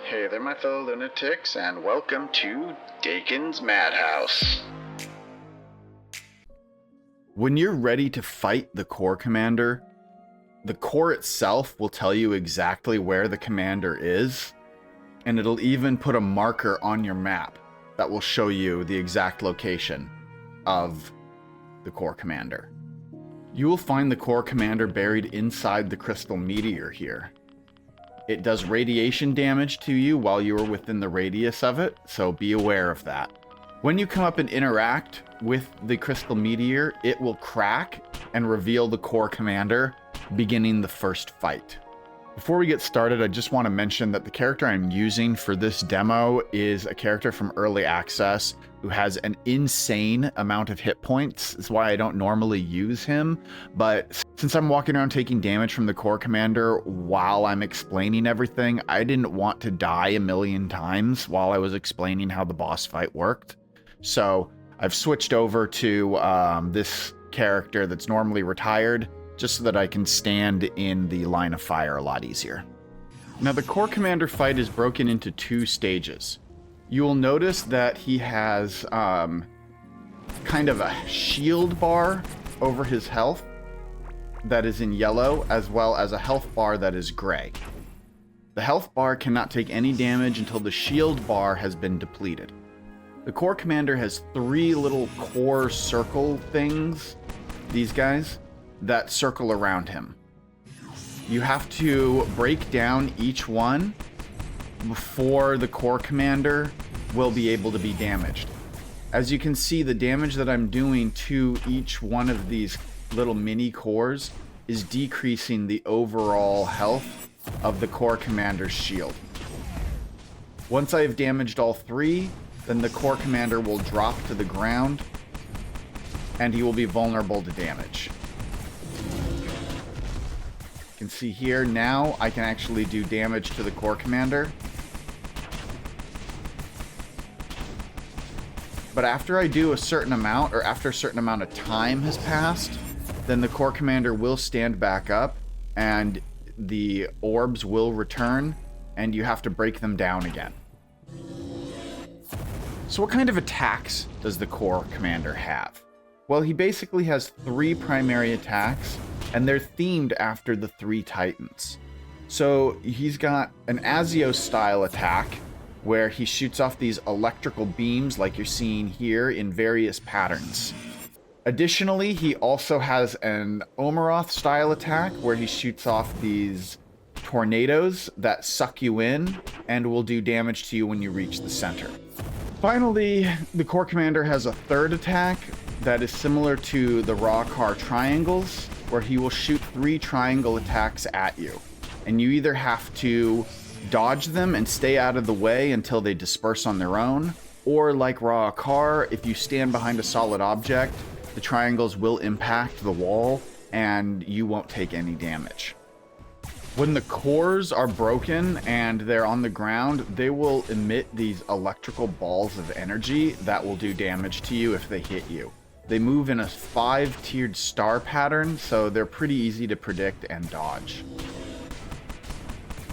Hey there, my fellow lunatics, and welcome to Dakon's Madhouse. When you're ready to fight the Corps Commander, the Corps itself will tell you exactly where the Commander is, and it'll even put a marker on your map that will show you the exact location of the Corps Commander. You will find the Corps Commander buried inside the crystal meteor here. It does radiation damage to you while you are within the radius of it, so be aware of that. When you come up and interact with the crystal meteor, it will crack and reveal the Corps Commander, beginning the first fight. Before we get started, I just want to mention that the character I'm using for this demo is a character from Early Access who has an insane amount of hit points. That's why I don't normally use him, but since I'm walking around taking damage from the Corps Commander while I'm explaining everything, I didn't want to die a million times while I was explaining how the boss fight worked. So I've switched over to this character that's normally retired, just so that I can stand in the line of fire a lot easier. Now, the Corps Commander fight is broken into two stages. You will notice that he has kind of a shield bar over his health that is in yellow, as well as a health bar that is gray. The health bar cannot take any damage until the shield bar has been depleted. The Corps Commander has three little core circle things, these guys, that circle around him. You have to break down each one before the Corps Commander will be able to be damaged. As you can see, the damage that I'm doing to each one of these little mini cores is decreasing the overall health of the Corps Commander's shield. Once I have damaged all three, then the Corps Commander will drop to the ground and he will be vulnerable to damage. You can see here now I can actually do damage to the Corps Commander. But after I do a certain amount, or after a certain amount of time has passed, then the Corps Commander will stand back up and the orbs will return and you have to break them down again. So what kind of attacks does the Corps Commander have? Well, he basically has three primary attacks, and they're themed after the three titans. So he's got an Azio-style attack, where he shoots off these electrical beams like you're seeing here in various patterns. Additionally, he also has an Omeroth-style attack, where he shoots off these tornadoes that suck you in and will do damage to you when you reach the center. Finally, the Corps Commander has a third attack that is similar to the Raw Car triangles, where he will shoot three triangle attacks at you. And you either have to dodge them and stay out of the way until they disperse on their own, or like Raw Car, if you stand behind a solid object, the triangles will impact the wall and you won't take any damage. When the cores are broken and they're on the ground, they will emit these electrical balls of energy that will do damage to you if they hit you. They move in a 5-tiered star pattern, so they're pretty easy to predict and dodge.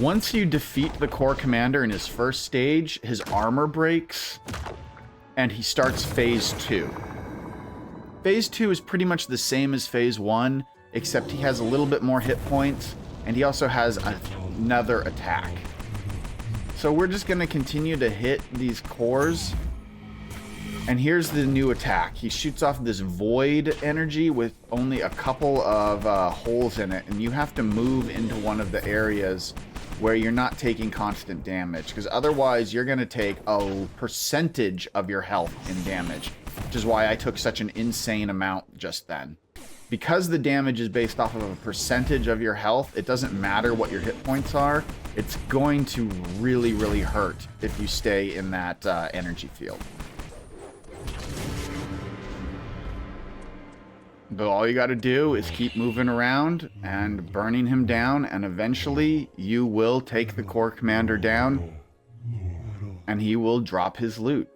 Once you defeat the Corps Commander in his first stage, his armor breaks, and he starts Phase 2. Phase 2 is pretty much the same as Phase 1, except he has a little bit more hit points, and he also has another attack. So we're just going to continue to hit these cores. And here's the new attack. He shoots off this void energy with only a couple of holes in it, and you have to move into one of the areas where you're not taking constant damage, because otherwise you're going to take a percentage of your health in damage, which is why I took such an insane amount just then. Because the damage is based off of a percentage of your health, it doesn't matter what your hit points are. It's going to really, really hurt if you stay in that energy field. But all you got to do is keep moving around and burning him down, and eventually you will take the Corps Commander down and he will drop his loot.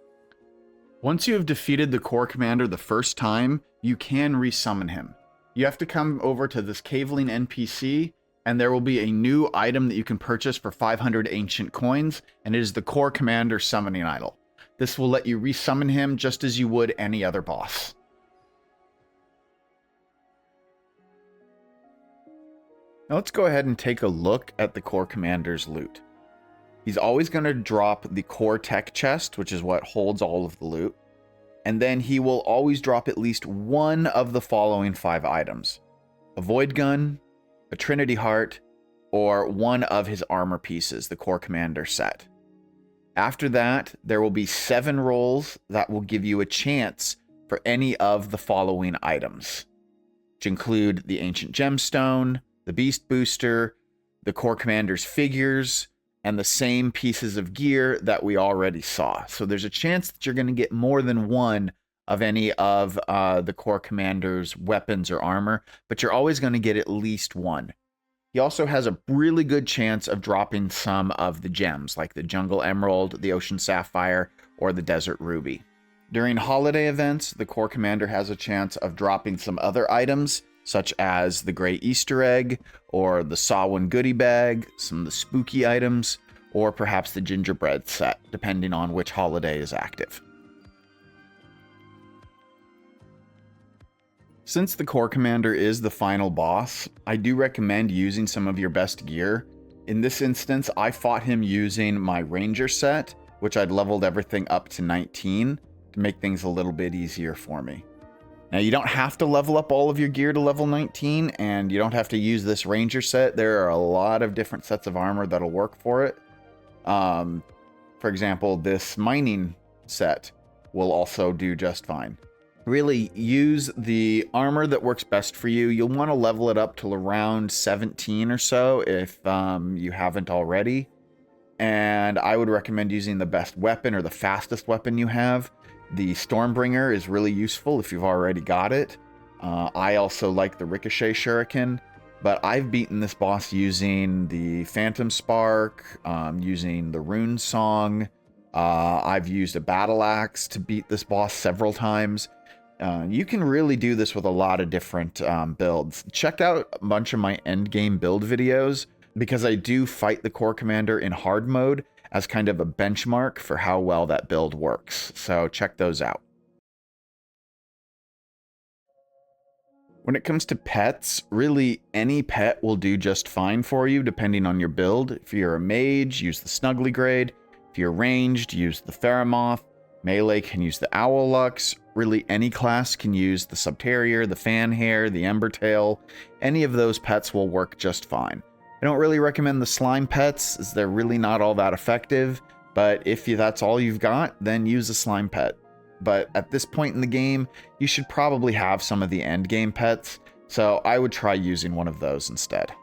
Once you have defeated the Corps Commander the first time, you can resummon him. You have to come over to this caveling NPC and there will be a new item that you can purchase for 500 ancient coins, and it is the Core Commander Summoning Idol. This will let you resummon him just as you would any other boss. Now let's go ahead and take a look at the Core Commander's loot. He's always going to drop the Core Tech Chest, which is what holds all of the loot, and then he will always drop at least one of the following 5 items: a Void Gun, a Trinity Heart, or one of his armor pieces, the Core Commander set. After that, there will be 7 rolls that will give you a chance for any of the following items, which include the Ancient Gemstone, the Beast Booster, the Core Commander's figures, and the same pieces of gear that we already saw. So there's a chance that you're going to get more than one of any of the Core Commander's weapons or armor, but you're always going to get at least one. He also has a really good chance of dropping some of the gems, like the Jungle Emerald, the Ocean Sapphire, or the Desert Ruby. During holiday events, the Core Commander has a chance of dropping some other items, such as the Grey Easter Egg, or the Samhain Goodie Bag, some of the spooky items, or perhaps the Gingerbread set, depending on which holiday is active. Since the Core Commander is the final boss, I do recommend using some of your best gear. In this instance, I fought him using my Ranger set, which I'd leveled everything up to 19 to make things a little bit easier for me. Now, you don't have to level up all of your gear to level 19, and you don't have to use this Ranger set. There are a lot of different sets of armor that'll work for it. For example, this mining set will also do just fine. Really, use the armor that works best for you. You'll want to level it up till around 17 or so if you haven't already. And I would recommend using the best weapon or the fastest weapon you have. The Stormbringer is really useful if you've already got it. I also like the Ricochet Shuriken, but I've beaten this boss using the Phantom Spark, using the Rune Song. I've used a Battle Axe to beat this boss several times. You can really do this with a lot of different builds. Check out a bunch of my endgame build videos, because I do fight the Core Commander in hard mode as kind of a benchmark for how well that build works. So check those out. When it comes to pets, really any pet will do just fine for you depending on your build. If you're a mage, use the Snuggly Grade. If you're ranged, use the Theramoth. Melee can use the Owlux. Really any class can use the Subterrier, the Fanhair, the Embertail. Any of those pets will work just fine. I don't really recommend the slime pets, as they're really not all that effective, but if that's all you've got, then use a slime pet. But at this point in the game, you should probably have some of the end game pets, so I would try using one of those instead.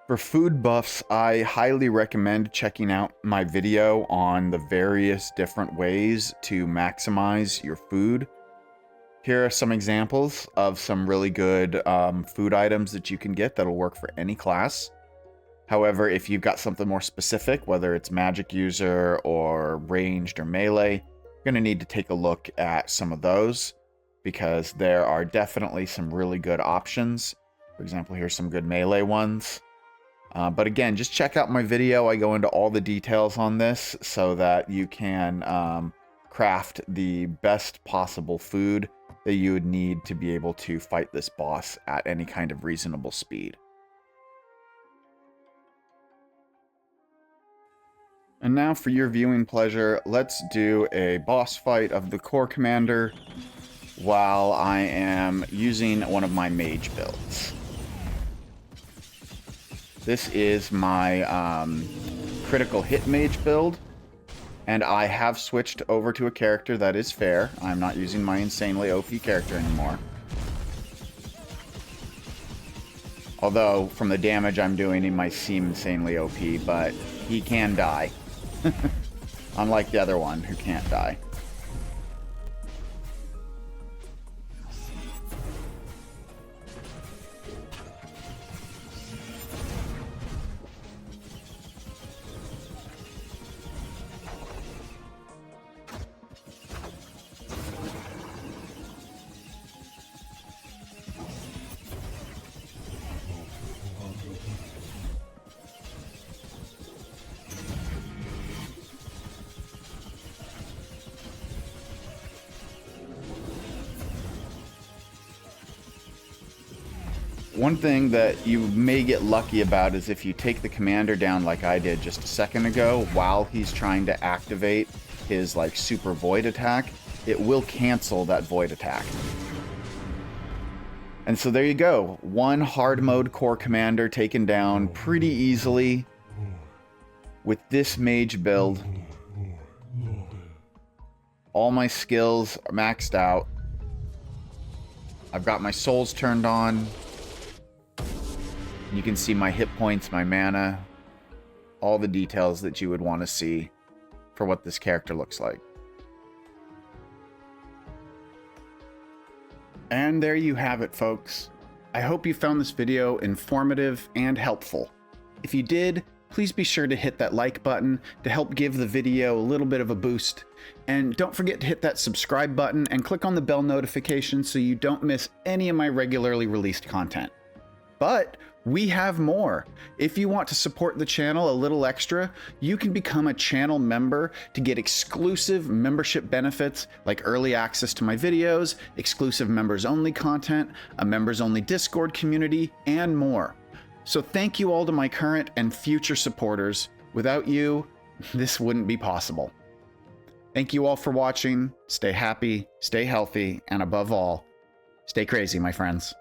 For food buffs, I highly recommend checking out my video on the various different ways to maximize your food. Here are some examples of some really good food items that you can get that'll work for any class. However, if you've got something more specific, whether it's magic user or ranged or melee, you're going to need to take a look at some of those, because there are definitely some really good options. For example, here's some good melee ones. But again, just check out my video. I go into all the details on this so that you can craft the best possible food that you would need to be able to fight this boss at any kind of reasonable speed. And now for your viewing pleasure, let's do a boss fight of the Core Commander while I am using one of my mage builds. This is my critical hit mage build, and I have switched over to a character that is fair. I'm not using my insanely OP character anymore. Although, from the damage I'm doing, he might seem insanely OP, but he can die. Unlike the other one, who can't die. One thing that you may get lucky about is if you take the commander down like I did just a second ago, while he's trying to activate his like super void attack, it will cancel that void attack. And so there you go. One hard mode core commander taken down pretty easily with this mage build. All my skills are maxed out. I've got my souls turned on. You can see my hit points, my mana, all the details that you would want to see for what this character looks like. And there you have it, folks. I hope you found this video informative and helpful. If you did, please be sure to hit that like button to help give the video a little bit of a boost. And don't forget to hit that subscribe button and click on the bell notification so you don't miss any of my regularly released content. But we have more. If you want to support the channel a little extra, you can become a channel member to get exclusive membership benefits like early access to my videos, exclusive members only content, a members only Discord community, and more. So thank you all to my current and future supporters. Without you, this wouldn't be possible. Thank you all for watching. Stay happy, stay healthy, and above all, stay crazy, my friends.